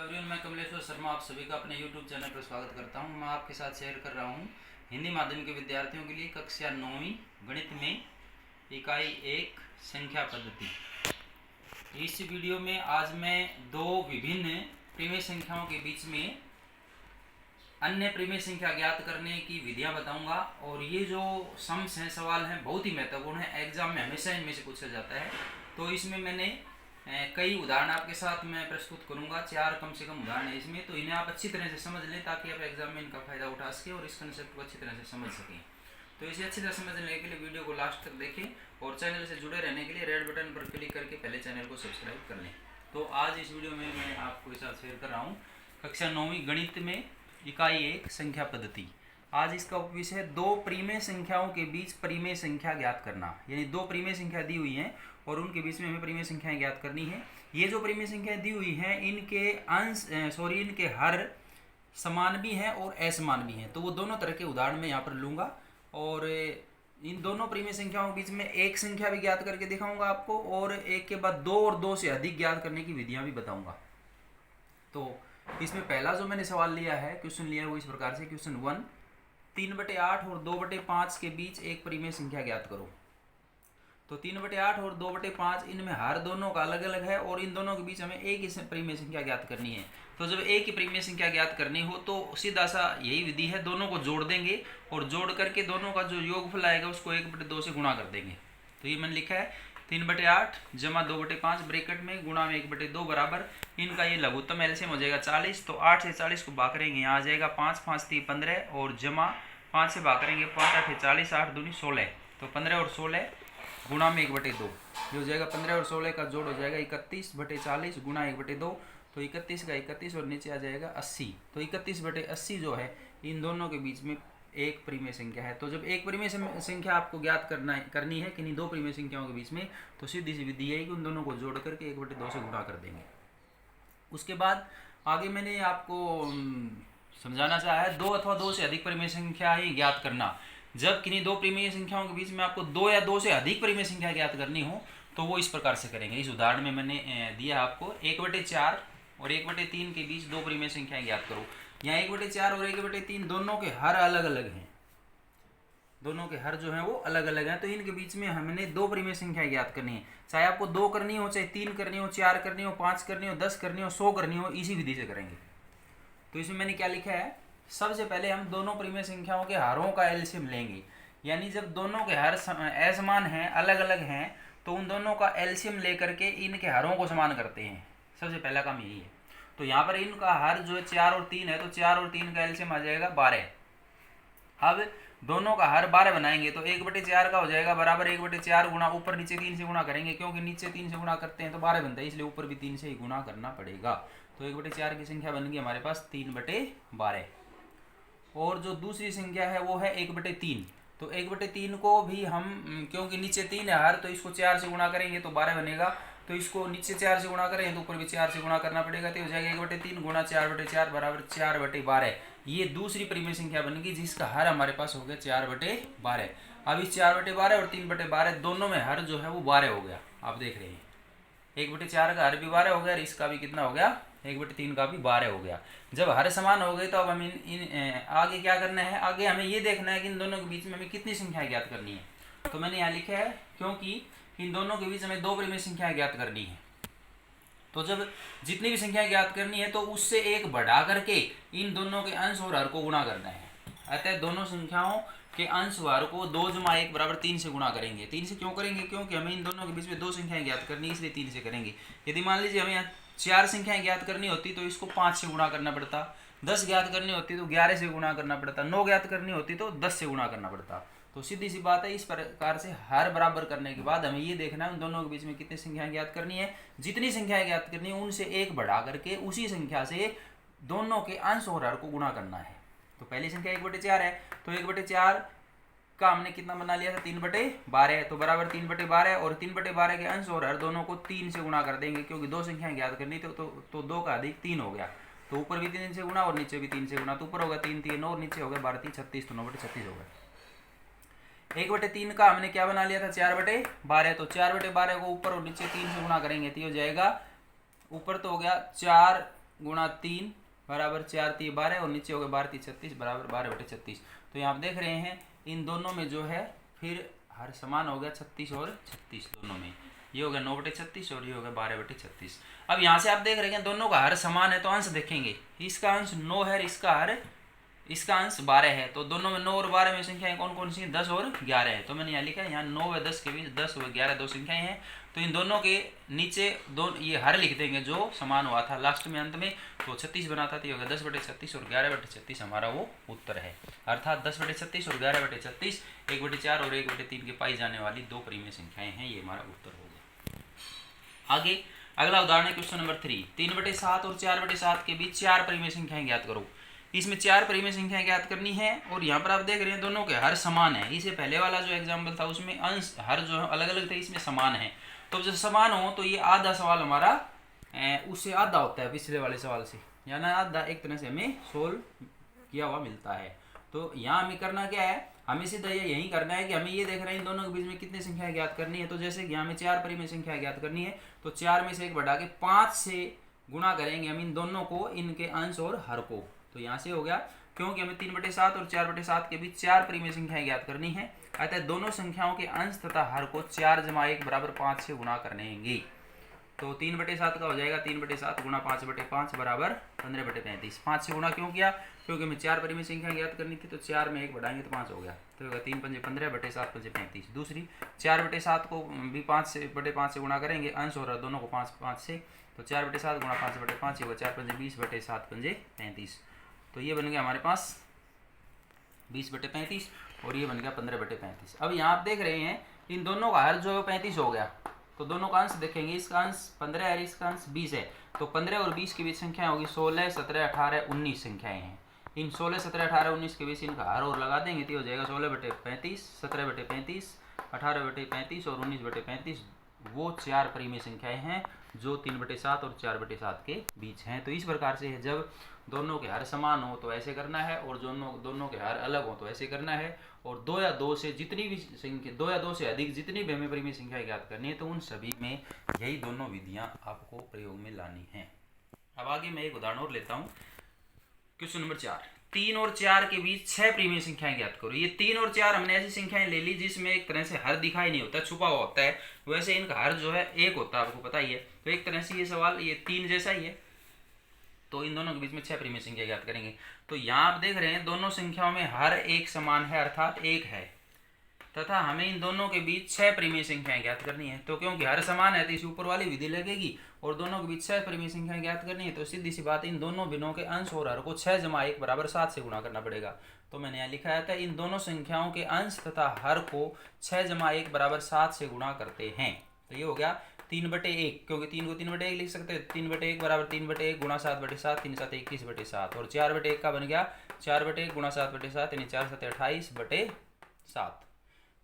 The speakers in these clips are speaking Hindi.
एवरीवन, मैं कमलेश्वर शर्मा आप सभी का अपने YouTube चैनल पर स्वागत करता हूं। मैं आपके साथ शेयर कर रहा हूं हिंदी माध्यम के विद्यार्थियों के लिए कक्षा 9वीं गणित में इकाई 1 संख्या पद्धति। इस वीडियो में आज मैं दो विभिन्न परिमेय संख्याओं के बीच में अन्य परिमेय संख्या ज्ञात करने की विधियां बताऊंगा। और ये जो सम्स हैं, सवाल हैं, बहुत ही महत्वपूर्ण है, एग्जाम में हमेशा इनमें से पूछा जाता है। तो इसमें मैंने कई उदाहरण आपके साथ मैं प्रस्तुत करूंगा, 4 कम से कम उदाहरण है इसमें। तो इन्हें आप अच्छी तरह से समझ लें ताकि आप एग्जाम में इनका फायदा उठा सकें और इस कंसेप्ट को अच्छी तरह से समझ सकें। तो इसे अच्छी तरह समझने के लिए वीडियो को लास्ट तक देखें और चैनल से जुड़े रहने के लिए रेड बटन पर क्लिक करके पहले चैनल को सब्सक्राइब कर लें। तो आज इस वीडियो में मैं आपको इस साथ शेयर कर रहा हूँ कक्षा 9वीं गणित में इकाई 1 संख्या पद्धति। आज इसका विषय है दो परिमेय संख्याओं के बीच परिमेय संख्या ज्ञात करना। यानी दो परिमेय संख्या दी हुई हैं और उनके बीच में हमें परिमेय संख्याएं ज्ञात करनी है। ये जो परिमेय संख्याएं दी हुई हैं इनके हर समान भी हैं और असमान भी हैं। तो वो दोनों तरह के उदाहरण मैं यहाँ पर लूँगा और इन दोनों परिमेय संख्याओं के बीच में एक संख्या भी ज्ञात करके दिखाऊंगा आपको और एक के बाद दो और दो से अधिक ज्ञात करने की विधियाँ भी बताऊँगा। तो इसमें पहला जो मैंने सवाल लिया है, क्वेश्चन लिया है, वो इस प्रकार से क्वेश्चन 1, 3/8 और 2/5 के बीच एक परिमेय संख्या ज्ञात करो। तो 3/8 और 2/5 इनमें हर दोनों का अलग अलग है और इन दोनों के बीच हमें एक ही परिमेय संख्या ज्ञात करनी है। तो जब एक ही परिमेय संख्या ज्ञात करनी हो तो सीधा सा यही विधि है, दोनों को जोड़ देंगे और जोड़ करके दोनों का जो योगफल आएगा उसको 1/2 से गुणा कर देंगे। तो ये मैंने लिखा है 3/8 जमा 2/5 ब्रैकेट में गुणा में 1/2 बराबर इनका ये लघुत्तम एलसीएम हो जाएगा 40। तो 8 से 40 को भाग करेंगे, यहाँ आ जाएगा 5, 5 3 15 और जमा 5 से भाग करेंगे 5 8 40, 8 दूनी 16। तो 15 और 16 गुणा में 1/2 ये हो जाएगा। 15 और 16 का जोड़ हो जाएगा 31/40 गुणा 1/2। तो 31 का 31 और नीचे आ जाएगा 80। तो 31/80 जो है इन दोनों के बीच में एक परिमेय संख्या है। तो जब एक परिमेय संख्या आपको ज्ञात करनी है किन्हीं दो परिमेय संख्याओं के बीच में, तो सीधी सी विधि है कि उन दोनों को जोड़ करके 1/2 से गुणा कर देंगे। उसके बाद आगे मैंने आपको समझाना चाहा है दो अथवा दो से अधिक परिमेय संख्या ही ज्ञात करना। जब किन्हीं दो परिमेय संख्याओं के बीच में आपको दो या दो से अधिक परिमेय संख्या ज्ञात करनी हो तो वो इस प्रकार से करेंगे। इस उदाहरण में मैंने दिया आपको 1/4 और 1/3 के बीच दो परिमेय संख्याएं ज्ञात करो। यहाँ 1/4 और 1/3 दोनों के हर अलग अलग हैं, दोनों के हर जो हैं वो अलग अलग हैं। तो इनके बीच में हमने दो परिमेय संख्याएं ज्ञात करनी है। चाहे आपको 2 करनी हो, चाहे 3 करनी हो, 4 करनी हो, 5 करनी हो, 10 करनी हो, 100 करनी हो, इसी विधि से करेंगे। तो इसमें मैंने क्या लिखा है, सबसे पहले हम दोनों परिमेय संख्याओं के हरों का एलसीएम लेंगे। यानी जब दोनों के हर असमान हैं, अलग अलग हैं, तो उन दोनों का एलसीएम लेकर के इनके हरों को समान करते हैं। सबसे पहला काम यही है। तो यहाँ पर इनका हर जो है 4 और 3 है, तो 4 और 3 का एलसीएम आ जाएगा 12। अब दोनों का हर 12 बनाएंगे तो 1/4 का हो जाएगा बराबर 1/4 गुणा ऊपर नीचे 3 से गुणा करेंगे, क्योंकि नीचे 3 से गुणा करते हैं तो 12 बनता है, इसलिए ऊपर भी 3 से ही गुणा करना पड़ेगा। तो 1/4 की संख्या बन गई हमारे पास 3/12। और जो दूसरी संख्या है वो है 1/3। तो 1/3 को भी हम, क्योंकि नीचे 3 है हर, तो इसको 4 से गुणा करेंगे तो 12 बनेगा। तो इसको नीचे 4 से गुणा करें तो ऊपर भी 4 से गुणा करना पड़ेगा। तो हो जाएगा 1/3 गुणा 4/4 बराबर 4/12। ये दूसरी परिमेय संख्या बनेगी जिसका हर हमारे पास हो गया 4/12। अब इस 4/12 और 3/12 दोनों में हर जो है वो 12 हो गया। आप देख रहे हैं 1/4 का हर भी 12 हो गया और इसका भी कितना हो गया, 1/3 का भी 12 हो गया। जब हर समान हो गए तो अब हमें आगे क्या करना है, आगे हमें ये देखना है कि इन दोनों के बीच में हमें कितनी संख्याएं ज्ञात करनी है। तो मैंने यहाँ लिखा है क्योंकि इन दोनों के बीच हमें दो परिमेय संख्याएं ज्ञात करनी है। तो जब जितनी भी संख्याएं ज्ञात करनी है तो उससे एक बढ़ा करके इन दोनों के अंश और हर को गुणा करना है। अतः दोनों संख्याओं के अंश और हर को 2 जमा 1 बराबर 3 से गुणा करेंगे। 3 से क्यों करेंगे, क्योंकि हमें इन दोनों के बीच में दो संख्याएं ज्ञात करनी है, इसलिए 3 से करेंगे। यदि मान लीजिए हमें यहाँ 4 संख्याएं ज्ञात करनी होती तो इसको 5 से गुणा करना पड़ता, 10 ज्ञात करनी होती तो 11 से गुणा करना पड़ता, 9 ज्ञात करनी होती तो 10 से गुणा करना पड़ता। तो सीधी सी बात है, इस प्रकार से हर बराबर करने के बाद हमें ये देखना है उन दोनों के बीच में कितनी संख्याएं ज्ञात करनी है। जितनी संख्याएं ज्ञात करनी है उनसे एक बढ़ा करके उसी संख्या से दोनों के अंश और हर को गुणा करना है। तो पहली संख्या 1/4 है, तो 1/4 का हमने कितना बना लिया था, 3/12। तो बराबर 3/12 और 3/12 के अंश और हर दोनों को 3 से गुणा कर देंगे, क्योंकि दो संख्याएं ज्ञात करनी थी। तो 2 का अधिक 3 हो गया, तो ऊपर भी 3 से गुणा और नीचे भी 3 से गुणा। तो ऊपर होगा 3 3 और नीचे हो गया 12 3 36, तो 9/36 हो गया। 1/3 का हमने क्या बना लिया था, 4/12। तो 4/12 को ऊपर और नीचे 3 से गुणा करेंगे तो हो जाएगा, ऊपर तो हो गया 4 गुणा 3 बराबर 4 3 12 और नीचे हो गया 12 3 36 बराबर 12/36। तो यहाँ आप देख रहे हैं इन दोनों में जो है फिर हर समान हो गया 36 और 36 दोनों में। ये हो गया 9/36 और ये हो गया 12/36। अब यहाँ से आप देख रहे हैं दोनों का हर समान है तो अंश देखेंगे, इसका अंश 9 है, इसका अंश 12 है। तो दोनों में 9 और 12 में संख्याएं कौन कौन सी हैं? 10 और 11 है। तो मैंने यहाँ लिखा है यहाँ 9 व 10 के बीच 10 व 11 दो संख्याएं हैं। तो इन दोनों के नीचे दो ये हर लिख देंगे जो समान हुआ था लास्ट में अंत में, तो 36 बनाता था। 10/36 और 11/36 हमारा वो उत्तर है। अर्थात 10/36 और 11/36 1/4 और 1/3 के पाई जाने वाली दो परिमेय संख्याएं हैं। ये हमारा उत्तर हो गया। आगे अगला उदाहरण है क्वेश्चन नंबर 3। 3/7 और 4/7 के बीच 4 परिमेय संख्याएं ज्ञात करो। इसमें 4 परिमेय संख्याएं ज्ञात करनी है और यहाँ पर आप देख रहे हैं दोनों के हर समान है। इससे पहले वाला जो एग्जाम्पल था उसमें अंश हर जो है अलग अलग थे, इसमें समान है। तो जब समान हो तो ये आधा सवाल हमारा उससे आधा होता है पिछले वाले सवाल से, यानी आधा एक तरह से हमें सोल्व किया हुआ मिलता है। तो यहाँ हमें करना क्या है, हमें सीधा यही करना है कि हमें ये देख रहे हैं इन दोनों के बीच में कितनी संख्या ज्ञात करनी है। तो जैसे कि हमें 4 परिमेय संख्या ज्ञात करनी है तो 4 में से 1 बढ़ा के 5 से गुणा करेंगे हम इन दोनों को, इनके अंश और हर को। तो यहाँ से हो गया, क्योंकि हमें 3/7 और 4/7 के बीच 4 परिमेय संख्याएं ज्ञात करनी है, अतः दोनों संख्याओं के अंश तथा हर को 4 + 1 बराबर 5 से गुणा करेंगे। तो 3/7 का हो जाएगा 3/7 गुणा 5/5 बराबर 15/35। 5 से गुणा क्यों किया? क्योंकि हमें 4 परिमेय संख्या ज्ञात करनी थी, तो 4 में 1 बढ़ाएंगे तो 5 हो गया। तो होगा 3 पंजे 15 बटे 7 पंजे 35। दूसरी 4/7 को भी 5/5 से गुणा करेंगे, अंश और दोनों को 5 से, तो 4/7 गुणा 5/5 होगा 4 पंजे 20 बटे 7 पंजे 35। तो ये बन गया हमारे पास 20/35 और ये बन गया 15/35। अब यहाँ आप देख रहे हैं इन दोनों का हर जो है 35 हो गया, तो दोनों का अंश देखेंगे, इसका अंश 15 है, इसका अंश 20 है। तो 15 और 20 के बीच संख्या होगी 16 17 18 19 संख्याएं हैं। इन 16 17 18 19 के बीच इनका हर और लगा देंगे तो हो जाएगा 16/35, 17/35, 18/35 और 19/35। वो 4 परिमेय संख्याएं हैं जो 3/7 और 4/7 के बीच हैं। तो इस प्रकार से है, जब दोनों के हर समान हो तो ऐसे करना है और दोनों के हर अलग हो तो ऐसे करना है। और 2 या 2 से जितनी भी संख्या, 2 या 2 से अधिक जितनी भी हमें परिमेय संख्या ज्ञात करनी है तो उन सभी में यही दोनों विधियां आपको प्रयोग में लानी है। अब आगे मैं एक उदाहरण और लेता हूँ। Question number 4। 3 और 4 के बीच 6 परिमेय संख्याएं ज्ञात करो। ये 3 और 4 हमने ऐसी संख्याएं ले ली जिसमें एक तरह से हर दिखाई नहीं होता, छुपा हुआ होता है। वैसे इनका हर जो है 1 होता है, आपको पता ही है। तो एक तरह से ये सवाल ये 3 जैसा ही है। तो इन दोनों के बीच में 6 परिमेय संख्या ज्ञात करेंगे। तो यहाँ आप देख रहे हैं दोनों संख्याओं में हर एक समान है, अर्थात 1 है, तथा हमें इन दोनों के बीच 6 परिमेय संख्याएं ज्ञात करनी है। तो क्योंकि हर समान है तो इस ऊपर वाली विधि लगेगी और दोनों के बीच 6 परिमेय संख्याएं ज्ञात करनी है। तो सीधी सी बात, इन दोनों भिन्नों के अंश और हर को 6 + 1 बराबर 7 से गुणा करना पड़ेगा। तो मैंने यहाँ लिखा था इन दोनों संख्याओं के अंश तथा हर को 6 + 1 बराबर 7 से गुणा करते हैं। तो ये हो गया 3/1, क्योंकि 3 को 3/1 लिख सकते हैं। 3/1 बराबर 3/1 गुणा 7/7, 3 7 21/7। और 4/1 का बन गया 4/1 गुणा 7/7, यानी 4 7 28/7।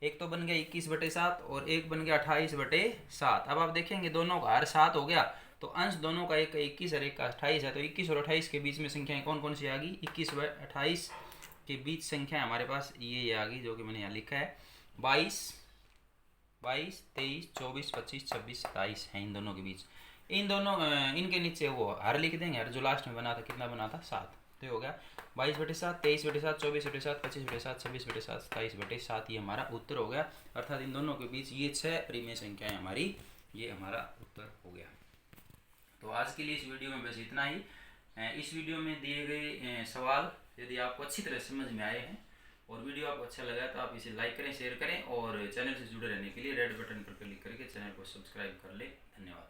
एक तो बन गया 21/7 और एक बन गया 28/7। अब आप देखेंगे दोनों का हर 7 हो गया, तो अंश दोनों का एक का 21 और एक का 28 है। तो 21 और 28 के बीच में संख्याएं कौन कौन सी आ गई? 21 व 28 के बीच संख्या हमारे पास ये आ गई, जो कि मैंने यहाँ लिखा है 22, 23, 24, 25, 26, 27 है इन दोनों के बीच। इन दोनों इनके नीचे वो हर लिख देंगे, हर जो लास्ट में बना था कितना बना था? 7। तो हो गया 22/7, 23/7, 24/7, 25/7, 26/7, 27/7। ये हमारा उत्तर हो गया। अर्थात इन दोनों के बीच ये 6 परिमेय संख्याएं हमारी, ये हमारा उत्तर हो गया। तो आज के लिए इस वीडियो में बस इतना ही। इस वीडियो में दिए गए सवाल यदि आपको अच्छी तरह समझ में आए हैं और वीडियो आपको अच्छा लगा तो आप इसे लाइक करें, शेयर करें और चैनल से जुड़े रहने के लिए रेड बटन पर क्लिक करके चैनल को सब्सक्राइब कर लें। धन्यवाद।